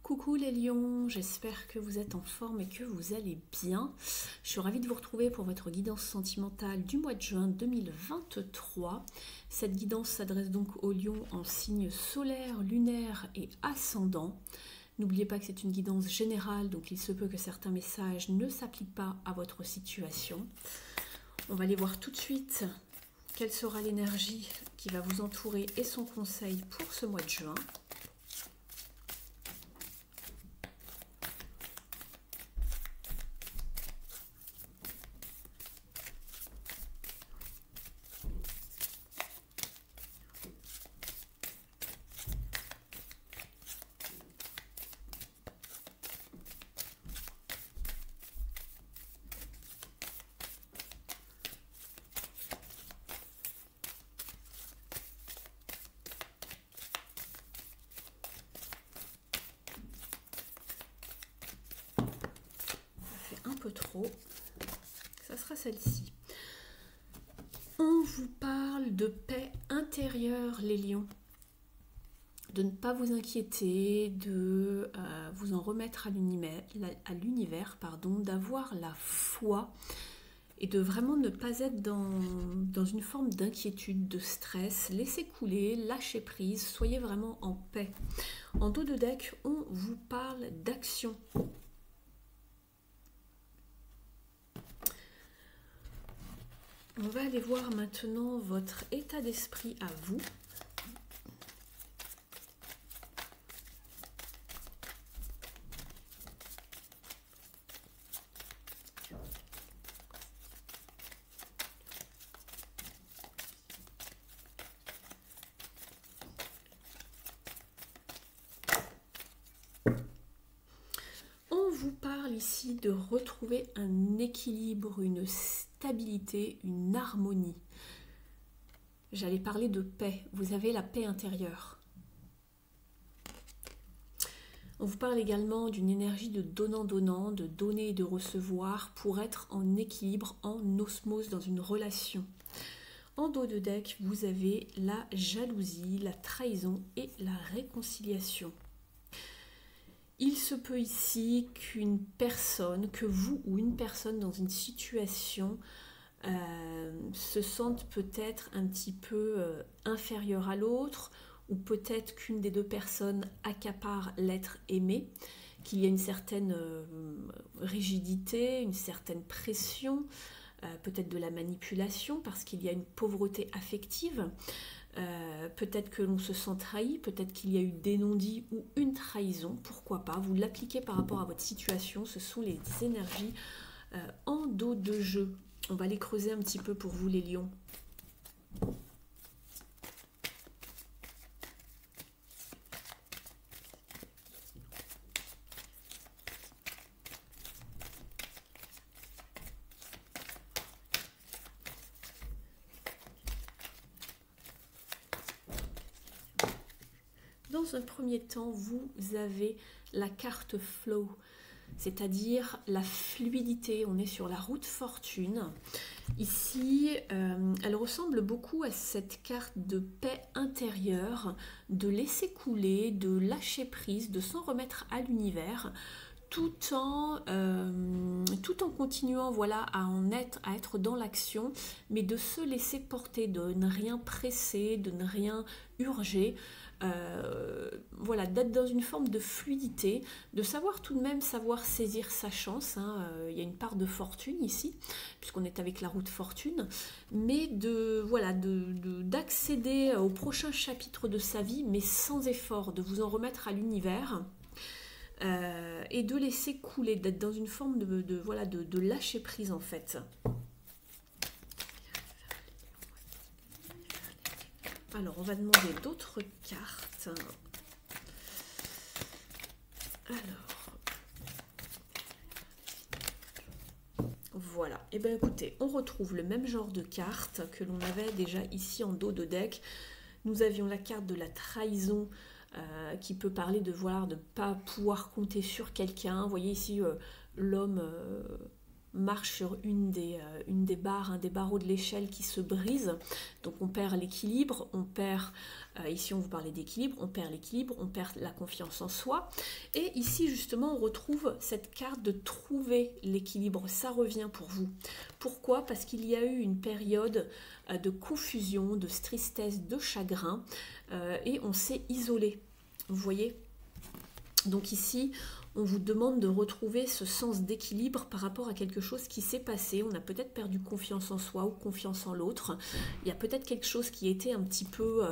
Coucou les lions, j'espère que vous êtes en forme et que vous allez bien. Je suis ravie de vous retrouver pour votre guidance sentimentale du mois de juin 2023. Cette guidance s'adresse donc aux lions en signe solaire, lunaire et ascendant. N'oubliez pas que c'est une guidance générale, donc il se peut que certains messages ne s'appliquent pas à votre situation. On va aller voir tout de suite quelle sera l'énergie qui va vous entourer et son conseil pour ce mois de juin. Un peu trop, ça sera celle-ci. On vous parle de paix intérieure, les lions, de ne pas vous inquiéter, de vous en remettre à l'univers, d'avoir la foi et de vraiment ne pas être dans une forme d'inquiétude, de stress. Laissez couler, lâchez prise, soyez vraiment en paix. En dos de deck, on vous parle d'action. On va aller voir maintenant votre état d'esprit à vous. On vous parle ici de retrouver un équilibre, une stabilité, une harmonie. J'allais parler de paix. Vous avez la paix intérieure. On vous parle également d'une énergie de donnant-donnant, de donner et de recevoir pour être en équilibre, en osmose dans une relation. En dos de deck, vous avez la jalousie, la trahison et la réconciliation. Il se peut ici qu'une personne, que vous ou une personne dans une situation se sente peut-être un petit peu inférieure à l'autre, ou peut-être qu'une des deux personnes accapare l'être aimé, qu'il y a une certaine rigidité, une certaine pression, peut-être de la manipulation parce qu'il y a une pauvreté affective. Peut-être que l'on se sent trahi, peut-être qu'il y a eu des non-dits ou une trahison, pourquoi pas, vous l'appliquez par rapport à votre situation, ce sont les énergies en dos de jeu. On va les creuser un petit peu pour vous les lions. Dans un premier temps, vous avez la carte flow, c'est-à-dire la fluidité. On est sur la route fortune. Ici, elle ressemble beaucoup à cette carte de paix intérieure, de laisser couler, de lâcher prise, de s'en remettre à l'univers, tout en continuant voilà, à être dans l'action, mais de se laisser porter, de ne rien presser, de ne rien urger. Voilà, d'être dans une forme de fluidité, de savoir tout de même saisir sa chance. Il y a une part de fortune ici, puisqu'on est avec la route fortune, mais d'accéder au prochain chapitre de sa vie, mais sans effort, de vous en remettre à l'univers. Et de laisser couler, d'être dans une forme de lâcher prise en fait. Alors, on va demander d'autres cartes. Alors, voilà. Et bien, écoutez, on retrouve le même genre de carte que l'on avait déjà ici en dos de deck. Nous avions la carte de la trahison qui peut parler de ne pas pouvoir compter sur quelqu'un. Vous voyez ici l'homme marche sur une des barres, un des barreaux de l'échelle qui se brise. Donc on perd l'équilibre, on perd, ici on vous parlait d'équilibre, on perd l'équilibre, on perd la confiance en soi. Et ici justement on retrouve cette carte de trouver l'équilibre, ça revient pour vous. Pourquoi? Parce qu'il y a eu une période de confusion, de tristesse, de chagrin, et on s'est isolé. Vous voyez? Donc ici, on vous demande de retrouver ce sens d'équilibre par rapport à quelque chose qui s'est passé. On a peut-être perdu confiance en soi ou confiance en l'autre. Il y a peut-être quelque chose qui a été un petit peu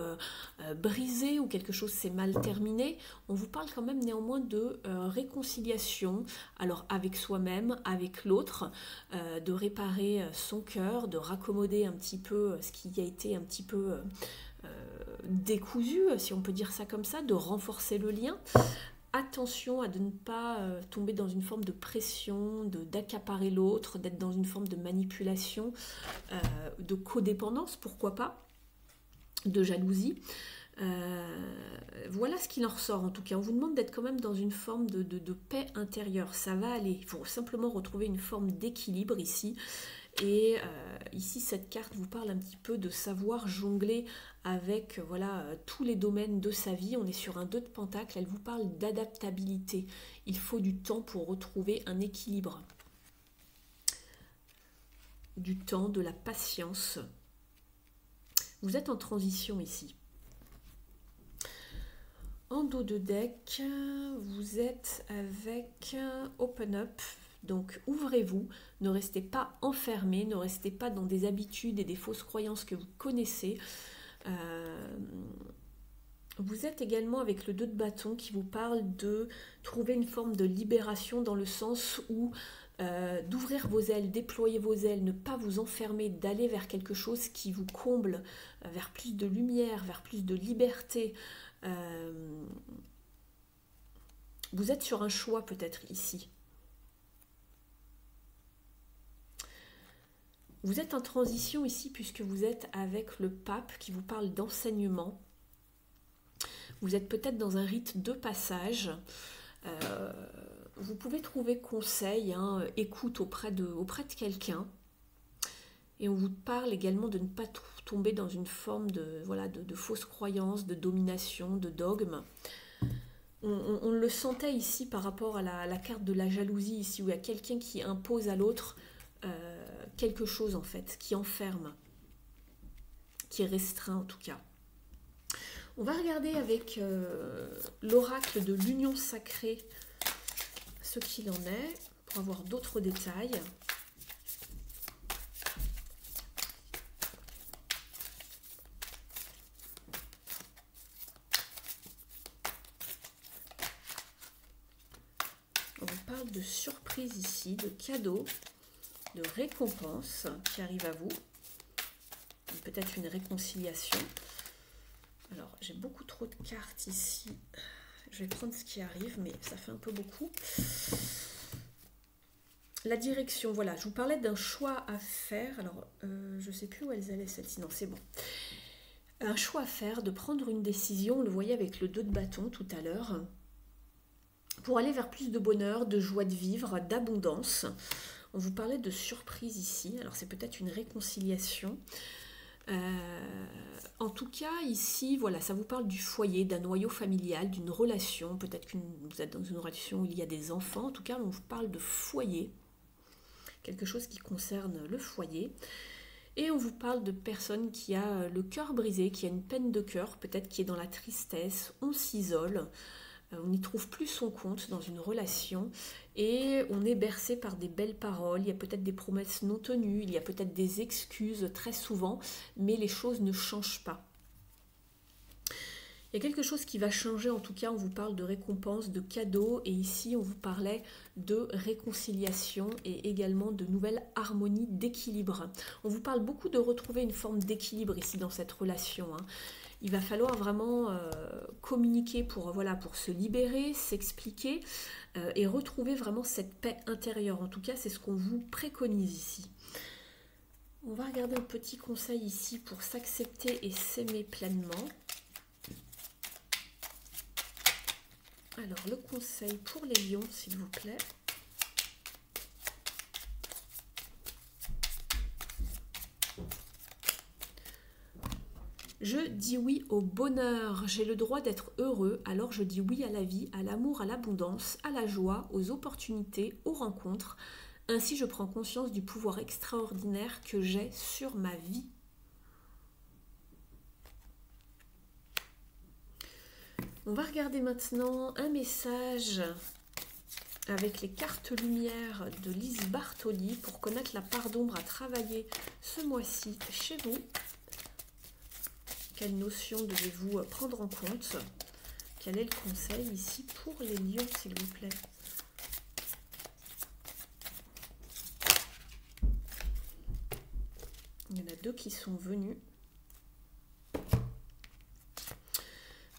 brisé ou quelque chose s'est mal terminé. On vous parle quand même néanmoins de réconciliation, alors avec soi-même, avec l'autre, de réparer son cœur, de raccommoder un petit peu ce qui a été un petit peu décousu, si on peut dire ça comme ça, de renforcer le lien. Attention à de ne pas tomber dans une forme de pression, d'accaparer l'autre, d'être dans une forme de manipulation, de codépendance, pourquoi pas, de jalousie. Voilà ce qu'il en ressort en tout cas. On vous demande d'être quand même dans une forme de paix intérieure. Ça va aller. Il faut simplement retrouver une forme d'équilibre ici. Et ici, cette carte vous parle un petit peu de savoir jongler avec voilà, tous les domaines de sa vie. On est sur un 2 de pentacle, elle vous parle d'adaptabilité. Il faut du temps pour retrouver un équilibre. Du temps, de la patience. Vous êtes en transition ici. En dos de deck, vous êtes avec Open Up. Donc ouvrez-vous, ne restez pas enfermés, ne restez pas dans des habitudes et des fausses croyances que vous connaissez. Vous êtes également avec le 2 de bâton qui vous parle de trouver une forme de libération dans le sens où d'ouvrir vos ailes, déployer vos ailes, ne pas vous enfermer, d'aller vers quelque chose qui vous comble, vers plus de lumière, vers plus de liberté. Vous êtes sur un choix peut-être ici. Vous êtes en transition ici puisque vous êtes avec le pape qui vous parle d'enseignement. Vous êtes peut-être dans un rite de passage. Vous pouvez trouver conseil, écoute auprès de quelqu'un. Et on vous parle également de ne pas tomber dans une forme de fausses croyances, de domination, de dogme. On le sentait ici par rapport à la carte de la jalousie, ici où il y a quelqu'un qui impose à l'autre quelque chose en fait, qui enferme, qui est restreint en tout cas. On va regarder avec l'oracle de l'union sacrée ce qu'il en est, pour avoir d'autres détails. On parle de surprise ici, de cadeaux, de récompenses qui arrivent à vous. Peut-être une réconciliation. Alors, j'ai beaucoup trop de cartes ici. Je vais prendre ce qui arrive, mais ça fait un peu beaucoup. La direction, voilà. Je vous parlais d'un choix à faire. Alors, je ne sais plus où elles allaient, celle-ci. Non, c'est bon. Un choix à faire, de prendre une décision. On le voyait avec le 2 de bâton tout à l'heure. Pour aller vers plus de bonheur, de joie de vivre, d'abondance. On vous parlait de surprise ici. Alors, c'est peut-être une réconciliation. En tout cas, ici, voilà, ça vous parle du foyer, d'un noyau familial, d'une relation. Peut-être que vous êtes dans une relation où il y a des enfants. En tout cas, on vous parle de foyer. Quelque chose qui concerne le foyer. Et on vous parle de personne qui a le cœur brisé, qui a une peine de cœur, peut-être qui est dans la tristesse. On s'isole. On n'y trouve plus son compte dans une relation et on est bercé par des belles paroles, il y a peut-être des promesses non tenues, il y a peut-être des excuses très souvent, mais les choses ne changent pas. Il y a quelque chose qui va changer, en tout cas on vous parle de récompense, de cadeaux et ici on vous parlait de réconciliation et également de nouvelle harmonie, d'équilibre. On vous parle beaucoup de retrouver une forme d'équilibre ici dans cette relation. Il va falloir vraiment communiquer pour se libérer, s'expliquer et retrouver vraiment cette paix intérieure. En tout cas, c'est ce qu'on vous préconise ici. On va regarder un petit conseil ici pour s'accepter et s'aimer pleinement. Alors, le conseil pour les lions, s'il vous plaît. Je dis oui au bonheur, j'ai le droit d'être heureux, alors je dis oui à la vie, à l'amour, à l'abondance, à la joie, aux opportunités, aux rencontres. Ainsi, je prends conscience du pouvoir extraordinaire que j'ai sur ma vie. On va regarder maintenant un message avec les cartes lumière de Lise Bartoli pour connaître la part d'ombre à travailler ce mois-ci chez vous. Quelle notion devez-vous prendre en compte? Quel est le conseil ici pour les lions, s'il vous plaît? Il y en a deux qui sont venus.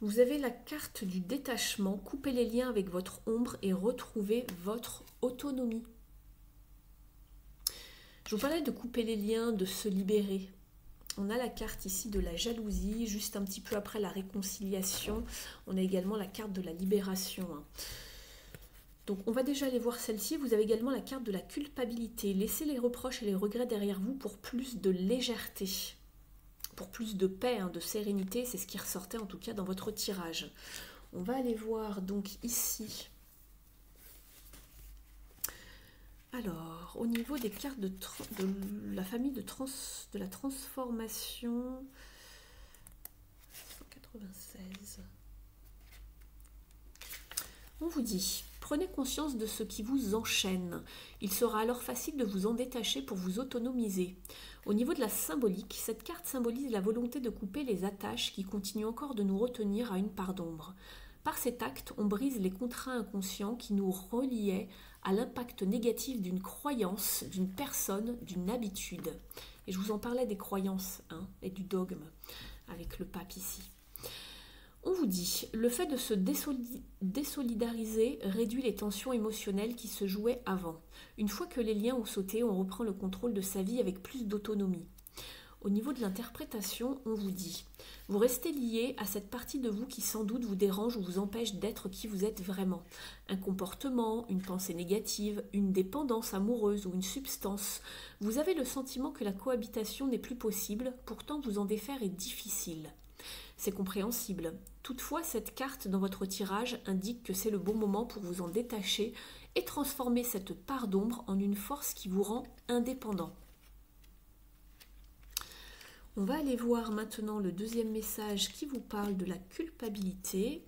Vous avez la carte du détachement. Coupez les liens avec votre ombre et retrouvez votre autonomie. Je vous parlais de couper les liens, de se libérer. On a la carte ici de la jalousie, juste un petit peu après la réconciliation. On a également la carte de la libération. Donc on va déjà aller voir celle-ci. Vous avez également la carte de la culpabilité. Laissez les reproches et les regrets derrière vous pour plus de légèreté, pour plus de paix, de sérénité. C'est ce qui ressortait en tout cas dans votre tirage. On va aller voir donc ici. Alors, au niveau des cartes de la famille de la transformation, 196, on vous dit, prenez conscience de ce qui vous enchaîne. Il sera alors facile de vous en détacher pour vous autonomiser. Au niveau de la symbolique, cette carte symbolise la volonté de couper les attaches qui continuent encore de nous retenir à une part d'ombre. Par cet acte, on brise les contrats inconscients qui nous reliaient à l'impact négatif d'une croyance, d'une personne, d'une habitude. Et je vous en parlais des croyances et du dogme avec le pape ici. On vous dit, le fait de se désolidariser réduit les tensions émotionnelles qui se jouaient avant. Une fois que les liens ont sauté, on reprend le contrôle de sa vie avec plus d'autonomie. Au niveau de l'interprétation, on vous dit, vous restez lié à cette partie de vous qui sans doute vous dérange ou vous empêche d'être qui vous êtes vraiment. Un comportement, une pensée négative, une dépendance amoureuse ou une substance. Vous avez le sentiment que la cohabitation n'est plus possible, pourtant vous en défaire est difficile. C'est compréhensible. Toutefois, cette carte dans votre tirage indique que c'est le bon moment pour vous en détacher et transformer cette part d'ombre en une force qui vous rend indépendant. On va aller voir maintenant le deuxième message qui vous parle de la culpabilité.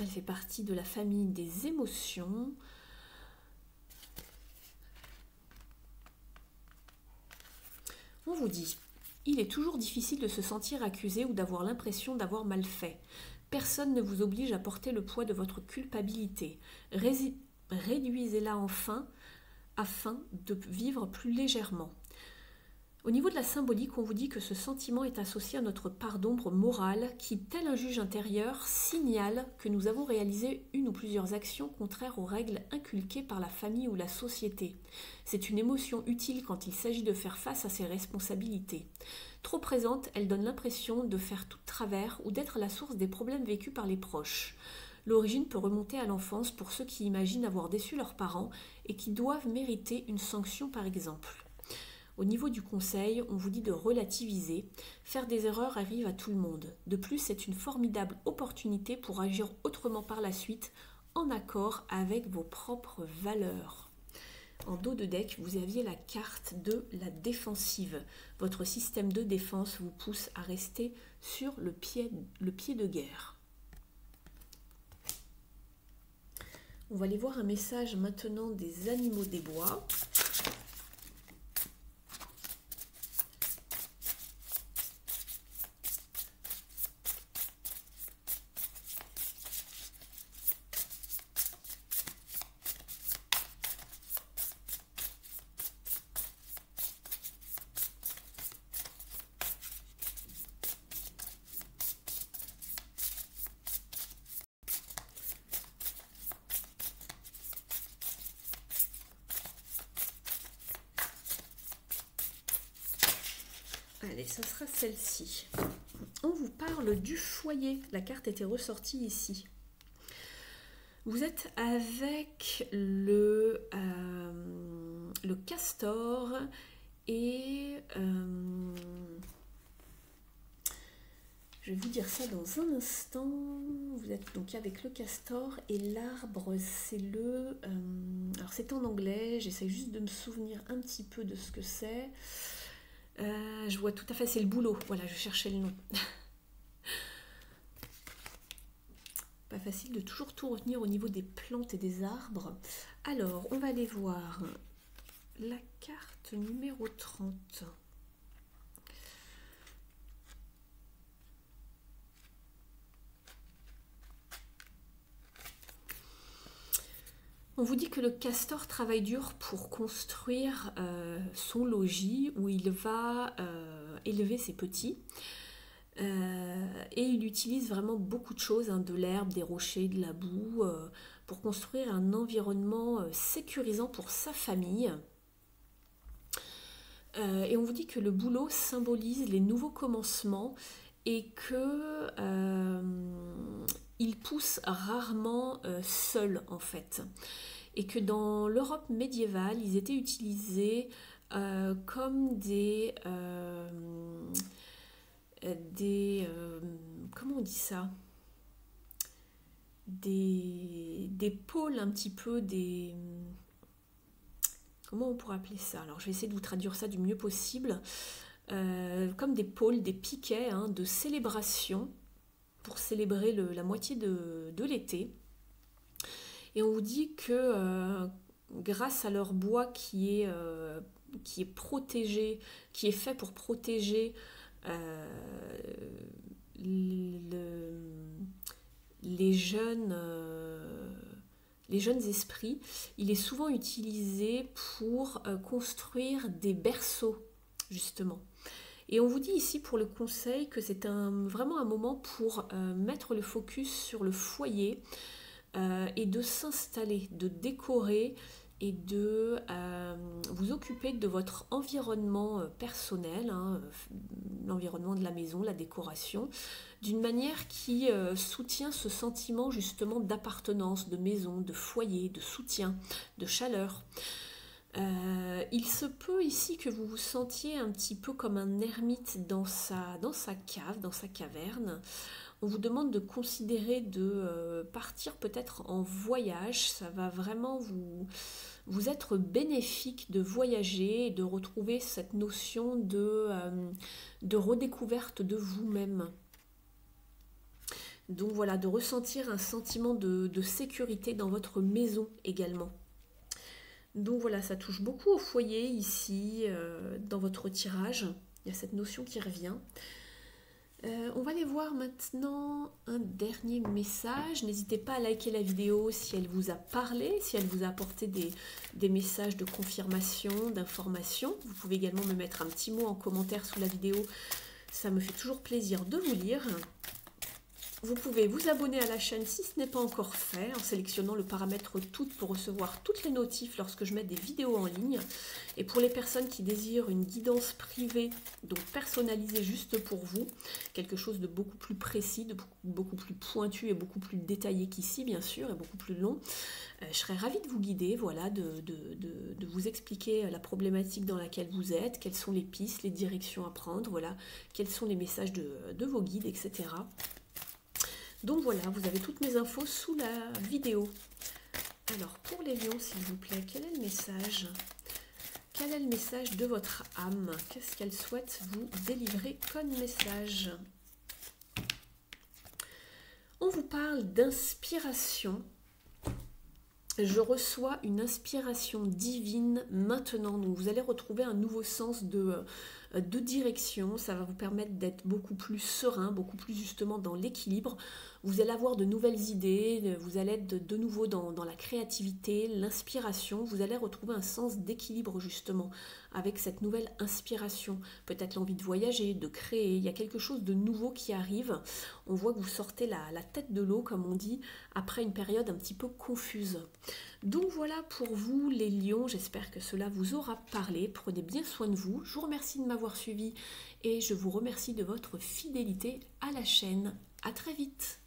Elle fait partie de la famille des émotions. On vous dit, il est toujours difficile de se sentir accusé ou d'avoir l'impression d'avoir mal fait. Personne ne vous oblige à porter le poids de votre culpabilité. Réduisez-la enfin afin de vivre plus légèrement. Au niveau de la symbolique, on vous dit que ce sentiment est associé à notre part d'ombre morale qui, tel un juge intérieur, signale que nous avons réalisé une ou plusieurs actions contraires aux règles inculquées par la famille ou la société. C'est une émotion utile quand il s'agit de faire face à ses responsabilités. Trop présente, elle donne l'impression de faire tout de travers ou d'être la source des problèmes vécus par les proches. L'origine peut remonter à l'enfance pour ceux qui imaginent avoir déçu leurs parents et qui doivent mériter une sanction par exemple. Au niveau du conseil, on vous dit de relativiser. Faire des erreurs arrive à tout le monde. De plus, c'est une formidable opportunité pour agir autrement par la suite, en accord avec vos propres valeurs. En dos de deck, vous aviez la carte de la défensive. Votre système de défense vous pousse à rester sur le pied de guerre. On va aller voir un message maintenant des animaux des bois. Allez, ça sera celle-ci. On vous parle du foyer. La carte était ressortie ici. Vous êtes avec le castor Et je vais vous dire ça dans un instant. Vous êtes donc avec le castor et l'arbre, c'est le... alors c'est en anglais, j'essaie juste de me souvenir un petit peu de ce que c'est. Je vois tout à fait, c'est le bouleau. Voilà, je cherchais le nom. Pas facile de toujours tout retenir au niveau des plantes et des arbres. Alors, on va aller voir la carte numéro 30. On vous dit que le castor travaille dur pour construire son logis où il va élever ses petits. Et il utilise vraiment beaucoup de choses, hein, de l'herbe, des rochers, de la boue, pour construire un environnement sécurisant pour sa famille. Et on vous dit que le bouleau symbolise les nouveaux commencements et que il pousse rarement seul en fait. Et que dans l'Europe médiévale, ils étaient utilisés comme des comment on dit ça, des pôles un petit peu, des... Comment on pourrait appeler ça? Alors je vais essayer de vous traduire ça du mieux possible. Comme des pôles, des piquets, hein, de célébration pour célébrer la moitié de l'été. Et on vous dit que grâce à leur bois qui est protégé, qui est fait pour protéger les jeunes esprits, il est souvent utilisé pour construire des berceaux, justement. Et on vous dit ici pour le conseil que c'est vraiment un moment pour mettre le focus sur le foyer et de s'installer, de décorer et de vous occuper de votre environnement personnel, hein, l'environnement de la maison, la décoration, d'une manière qui soutient ce sentiment justement d'appartenance, de maison, de foyer, de soutien, de chaleur. Il se peut ici que vous vous sentiez un petit peu comme un ermite dans sa cave, dans sa caverne. On vous demande de considérer de partir peut-être en voyage. Ça va vraiment vous être bénéfique de voyager et de retrouver cette notion de redécouverte de vous-même. Donc voilà, de ressentir un sentiment de sécurité dans votre maison également. Donc voilà, ça touche beaucoup au foyer ici, dans votre tirage. Il y a cette notion qui revient. On va aller voir maintenant un dernier message. N'hésitez pas à liker la vidéo si elle vous a parlé, si elle vous a apporté des messages de confirmation, d'information. Vous pouvez également me mettre un petit mot en commentaire sous la vidéo. Ça me fait toujours plaisir de vous lire. Vous pouvez vous abonner à la chaîne si ce n'est pas encore fait en sélectionnant le paramètre toutes pour recevoir toutes les notifs lorsque je mets des vidéos en ligne. Et pour les personnes qui désirent une guidance privée, donc personnalisée juste pour vous, quelque chose de beaucoup plus précis, de beaucoup plus pointu et beaucoup plus détaillé qu'ici bien sûr et beaucoup plus long, je serais ravie de vous guider, voilà, de vous expliquer la problématique dans laquelle vous êtes, quelles sont les pistes, les directions à prendre, voilà, quels sont les messages de vos guides, etc. Donc voilà, vous avez toutes mes infos sous la vidéo. Alors, pour les lions, s'il vous plaît, quel est le message? Quel est le message de votre âme? Qu'est-ce qu'elle souhaite vous délivrer comme message? On vous parle d'inspiration. Je reçois une inspiration divine maintenant. Donc vous allez retrouver un nouveau sens de direction. Ça va vous permettre d'être beaucoup plus serein, beaucoup plus justement dans l'équilibre. Vous allez avoir de nouvelles idées, vous allez être de nouveau dans la créativité, l'inspiration. Vous allez retrouver un sens d'équilibre justement avec cette nouvelle inspiration. Peut-être l'envie de voyager, de créer. Il y a quelque chose de nouveau qui arrive. On voit que vous sortez la tête de l'eau, comme on dit, après une période un petit peu confuse. Donc voilà pour vous les lions, j'espère que cela vous aura parlé. Prenez bien soin de vous. Je vous remercie de m'avoir suivi et je vous remercie de votre fidélité à la chaîne. À très vite.